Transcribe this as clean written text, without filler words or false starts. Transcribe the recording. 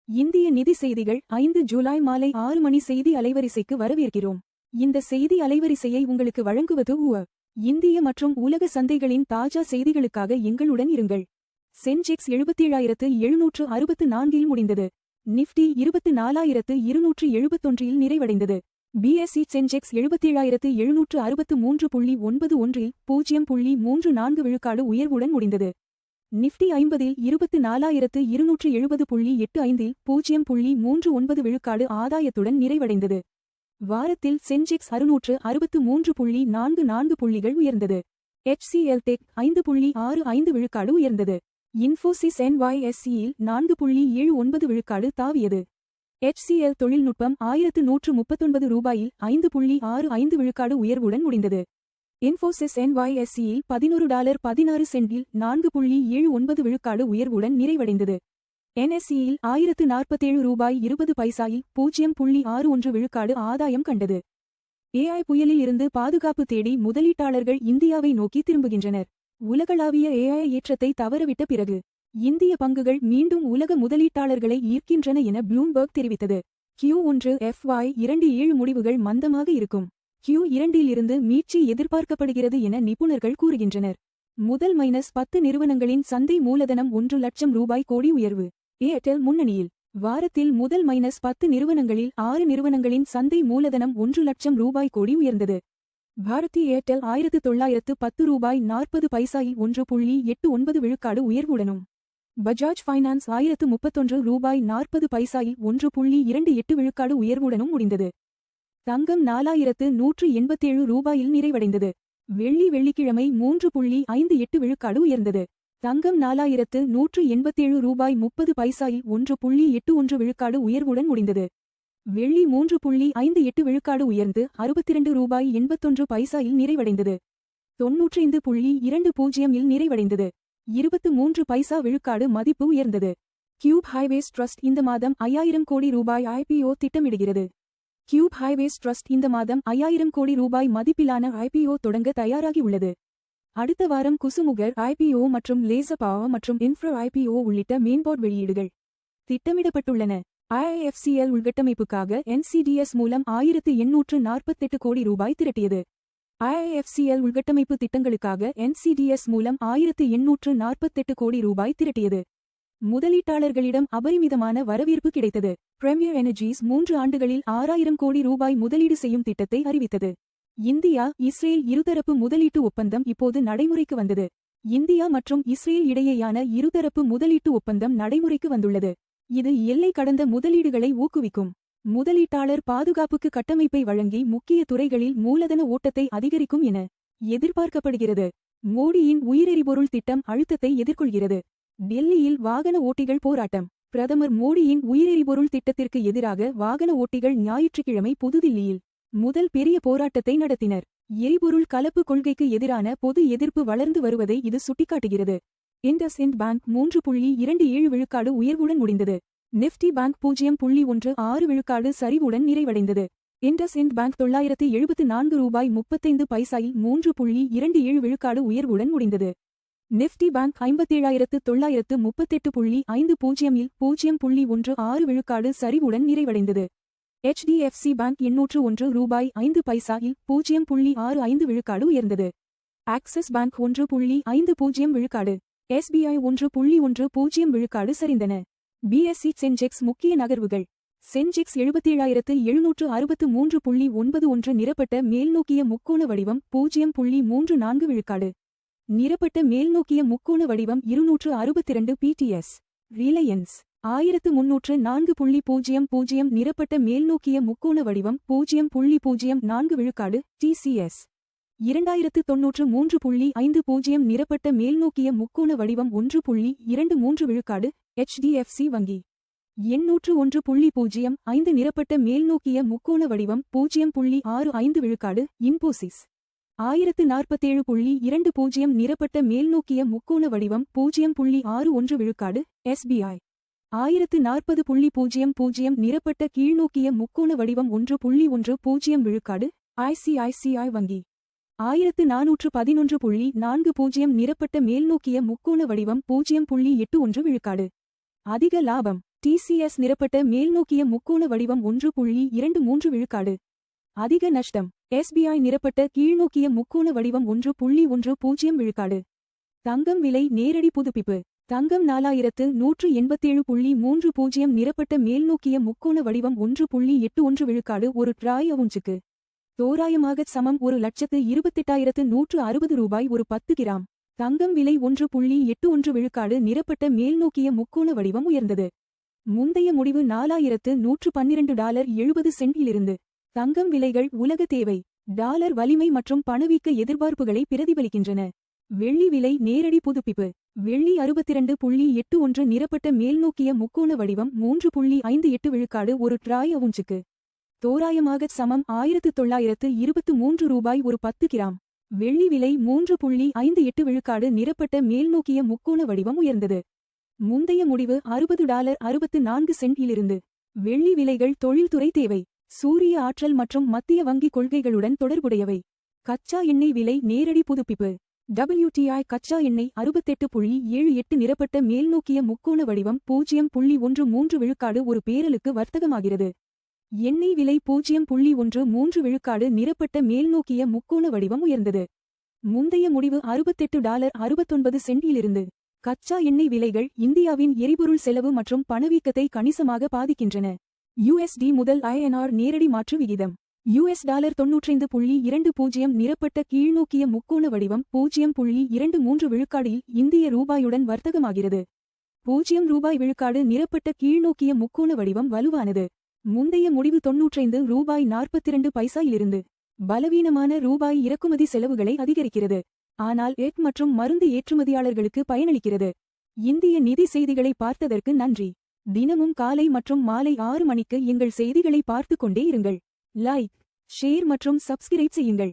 இந்திய நிதி செய்திகள் 5 ஜூலை மாலை 6 மணி செய்தி அலைவரிசைக்கு வரவேற்கிறோம். இந்த செய்தி அலைவரிசையை உங்களுக்கு வழங்குவது இந்திய மற்றும் உலக சந்தைகளின் தாஜா செய்திகளுக்காக எங்களுடன் இருங்கள். சென்செக்ஸ் 77,764 முடிந்தது. நிஃப்டி 24,271 நிறைவடைந்தது. பிஎஸ்இ சென்செக்ஸ் 77,763.91 0.34 விழுக்காடு உயர்வுடன் முடிந்தது. நிஃப்டி 50 24,270.85 0.39 விழுக்காடு ஆதாயத்துடன் நிறைவடைந்தது. வாரத்தில் சென்செக்ஸ் 663.44 புள்ளிகள் உயர்ந்தது. HCL டெக் 5.65 விழுக்காடு உயர்ந்தது. இன்ஃபோசிஸ் NYSEயில் 4.79 விழுக்காடு தாவியது. HCL தொழில்நுட்பம் ரூபாயில் 5.65 விழுக்காடு உயர்வுடன் முடிந்தது. இன்ஃபோசிஸ் NYSEயில் $11.16 4.79 விழுக்காடு உயர்வுடன் நிறைவடைந்தது. NSEயில் $1047.20 0.61 விழுக்காடு ஆதாயம் கண்டது. AI புயலில் இருந்து பாதுகாப்பு தேடி முதலீட்டாளர்கள் இந்தியாவை நோக்கி திரும்புகின்றனர். உலகளாவிய AI ஏற்றத்தை தவறவிட்ட பிறகு இந்திய பங்குகள் மீண்டும் உலக முதலீட்டாளர்களை ஈர்க்கின்றன என ப்ளூம்பர்க் தெரிவித்தது. Q1 FY27 முடிவுகள் மந்தமாக இருக்கும். Q2 இருந்து மீட்சி எதிர்பார்க்கப்படுகிறது என நிபுணர்கள் கூறுகின்றனர். முதல் -10 நிறுவனங்களின் சந்தை மூலதனம் 1 லட்சம் ரூபாய் கோடி உயர்வு. ஏர்டெல் முன்னணியில். வாரத்தில் முதல் -10 நிறுவனங்களில் 6 நிறுவனங்களின் சந்தை மூலதனம் 1 லட்சம் ரூபாய் கோடி உயர்ந்தது. பாரதி ஏர்டெல் $1910.40 1.89 விழுக்காடு உயர்வுடனும், பஜாஜ் ஃபைனான்ஸ் $1031.40 1.28 விழுக்காடு உயர்வுடனும் முடிந்தது. தங்கம் $4187 நிறைவடைந்தது. வெள்ளிக்கிழமை 3.58 விழுக்காடு உயர்ந்தது. தங்கம் $4187.30 1.81 விழுக்காடு உயர்வுடன் முடிந்தது. வெள்ளி 3.58 விழுக்காடு உயர்ந்து $62.81 நிறைவடைந்தது. 95.20 நிறைவடைந்தது. 23 பைசா விழுக்காடு மதிப்பு உயர்ந்தது. கியூப் ஹைவேஸ் ட்ரஸ்ட் இந்த மாதம் 5000 கோடி ரூபாய் IPO திட்டமிடுகிறது. கியூப் ஹைவேஸ் ட்ரஸ்ட் இந்த மாதம் 5000 கோடி ரூபாய் மதிப்பிலான IPO தொடங்க தயாராகி உள்ளது. அடுத்த வாரம் குசுமுகர் IPO மற்றும் லேசர் பவர் மற்றும் இன்ஃப்ரா IPO உள்ளிட்ட மெயின்போர்ட் வெளியீடுகள் திட்டமிடப்பட்டுள்ளன. IIFCL உள்கட்டமைப்புக்காக NCDS மூலம் 1848 கோடி ரூபாய் திரட்டியது. IIFCL உள்கட்டமைப்பு திட்டங்களுக்காக NCDS மூலம் 1848 கோடி ரூபாய் திரட்டியது. முதலீட்டாளர்களிடம் அபரிமிதமான வரவேற்பு கிடைத்தது. பிரெமியர் எனர்ஜீஸ் 3 ஆண்டுகளில் 6000 கோடி ரூபாய் முதலீடு செய்யும் திட்டத்தை அறிவித்தது. இந்தியா இஸ்ரேல் இருதரப்பு முதலீட்டு ஒப்பந்தம் இப்போது நடைமுறைக்கு வந்தது. இந்தியா மற்றும் இஸ்ரேல் இடையேயான இருதரப்பு முதலீட்டு ஒப்பந்தம் நடைமுறைக்கு வந்துள்ளது. இது எல்லை கடந்த முதலீடுகளை ஊக்குவிக்கும். முதலீட்டாளர் பாதுகாப்புக்கு கட்டமைப்பை வழங்கி முக்கிய துறைகளில் மூலதன ஓட்டத்தை அதிகரிக்கும் என எதிர்பார்க்கப்படுகிறது. மோடியின் உயிரெரிபொருள் திட்டம் அழுத்தத்தை எதிர்கொள்கிறது. டெல்லியில் வாகன ஓட்டிகள் போராட்டம். பிரதமர் மோடியின் உயிரெரிபொருள் திட்டத்திற்கு எதிராக வாகன ஓட்டிகள் ஞாயிற்றுக்கிழமை புதுதில்லியில் முதல் பெரிய போராட்டத்தை நடத்தினர். எரிபொருள் கலப்பு கொள்கைக்கு எதிரான பொது எதிர்ப்பு வளர்ந்து வருவதை இது சுட்டிக்காட்டுகிறது. IndusInd பேங்க் 3.27 விழுக்காடு உயர்வுடன் முடிந்தது. நிஃப்டி பேங்க் 0.16 விழுக்காடு சரிவுடன் நிறைவடைந்தது. IndusInd பேங்க் $974.35 3.27 விழுக்காடு உயர்வுடன் முடிந்தது. நிஃப்டி பேங்க் 57,938.50 0.16 விழுக்காடு சரிவுடன் நிறைவடைந்தது. HDFC பேங்க் $801.05 0.65 விழுக்காடு உயர்ந்தது. ஆக்சிஸ் பேங்க் 1.50 விழுக்காடு, SBI 1.10 விழுக்காடு சரிந்தன. பிஎஸ்இ சென்செக்ஸ் முக்கிய நகர்வுகள். சென்செக்ஸ் 77,763.91 நிரப்பட்ட மேல்நோக்கிய முக்கோண வடிவம் 0.34 விழுக்காடு. நிரப்பட்ட மேல்நோக்கிய முக்கோண வடிவம் 262 PTS. ரிலையன்ஸ் 1304.00 நிரப்பட்ட மேல்நோக்கிய முக்கோண வடிவம் 0.04 விழுக்காடு. TCS 2093.50 நிரப்பட்ட மேல்நோக்கிய முக்கோண வடிவம் 1.23 விழுக்காடு. HDFC வங்கி 801.05 நிரப்பட்ட மேல்நோக்கிய முக்கோண வடிவம் 0.65 விழுக்காடு. இன்போசிஸ் 1047.20 நிரப்பட்ட மேல்நோக்கிய முக்கோண வடிவம் 0.61 விழுக்காடு. SBI 1040.00 நிரப்பட்ட கீழ்நோக்கிய முக்கோண வடிவம் 1.10 விழுக்காடு. ICICI வங்கி 1411.40 நிரப்பட்ட மேல்நோக்கிய முக்கோண வடிவம் 0.81 விழுக்காடு. அதிக லாபம் TCS நிரப்பட்ட மேல்நோக்கிய முக்கோண வடிவம் 1.23 விழுக்காடு. அதிக நஷ்டம். SBI நிரப்பட்ட கீழ்நோக்கிய முக்கோண வடிவம் 1.10 விழுக்காடு. தங்கம் விலை நேரடி புதுப்பிப்பு. தங்கம் 4187.30 நிரப்பட்ட மேல்நோக்கிய முக்கோண வடிவம் 1.81 விழுக்காடு ஒரு ட்ராய் அவுன்ஸுக்கு தோராயமாக சமம் 1,28,160 ரூபாய் ஒரு 10 கிராம். தங்கம் விலை 1.81 விழுக்காடு நிரப்பட்ட மேல்நோக்கிய முக்கோண வடிவம் உயர்ந்தது. முந்தைய முடிவு $4,112.70 தங்கம் விலைகள் உலக தேவை. டாலர் வலிமை மற்றும் பணவீக்க எதிர்பார்ப்புகளை பிரதிபலிக்கின்றன. வெள்ளி விலை நேரடி புதுப்பிப்பு. வெள்ளி 62.81 நிரப்பட்ட மேல்நோக்கிய முக்கோண வடிவம் 3.58 விழுக்காடு ஒரு ட்ராய் அவுன்ஸுக்கு தோராயமாக சமம் 1923 ரூபாய் ஒரு 10 கிராம். வெள்ளி விலை 3.58 விழுக்காடு நிரப்பட்ட மேல்நோக்கிய முக்கோண வடிவம் உயர்ந்தது. முந்தைய முடிவு $60.64. வெள்ளி விலைகள் தொழில்துறை தேவை. சூரிய ஆற்றல் மற்றும் மத்திய வங்கி கொள்கைகளுடன் தொடர்புடையவை. கச்சா எண்ணெய் விலை நேரடி புதுப்பிப்பு. WTI கச்சா எண்ணெய் 68.78 நிரப்பட்ட மேல்நோக்கிய முக்கோண வடிவம் 0.13 விழுக்காடு ஒரு பேரலுக்கு வர்த்தகமாகிறது. எண்ணெய் விலை 0.13 விழுக்காடு நிரப்பட்ட மேல்நோக்கிய முக்கோண வடிவம் உயர்ந்தது. முந்தைய முடிவு $68.69. கச்சா எண்ணெய் விலைகள் இந்தியாவின் எரிபொருள் செலவு மற்றும் பணவீக்கத்தை கணிசமாக பாதிக்கின்றன. USD முதல் INR நேரடி மாற்று விகிதம். US டாலர் 95.20 நிரப்பட்ட கீழ்நோக்கிய முக்கோண வடிவம் 0.23 விழுக்காடில் இந்திய ரூபாயுடன் வர்த்தகமாகிறது. 0 ரூபாய் விழுக்காடு நிரப்பட்ட கீழ்நோக்கிய முக்கோண வடிவம் வலுவானது. முந்தைய முடிவு $95.42. பலவீனமான ரூபாய் இறக்குமதி செலவுகளை அதிகரிக்கிறது. ஆனால் எஃப் மற்றும் மருந்து ஏற்றுமதியாளர்களுக்கு பயனளிக்கிறது. இந்திய நிதி செய்திகளை பார்த்ததற்கு நன்றி. தினமும் காலை மற்றும் மாலை 6 மணிக்கு எங்கள் செய்திகளை பார்த்துக் கொண்டே இருங்கள். லைக், ஷேர் மற்றும் சப்ஸ்கிரைப் செய்யுங்கள்.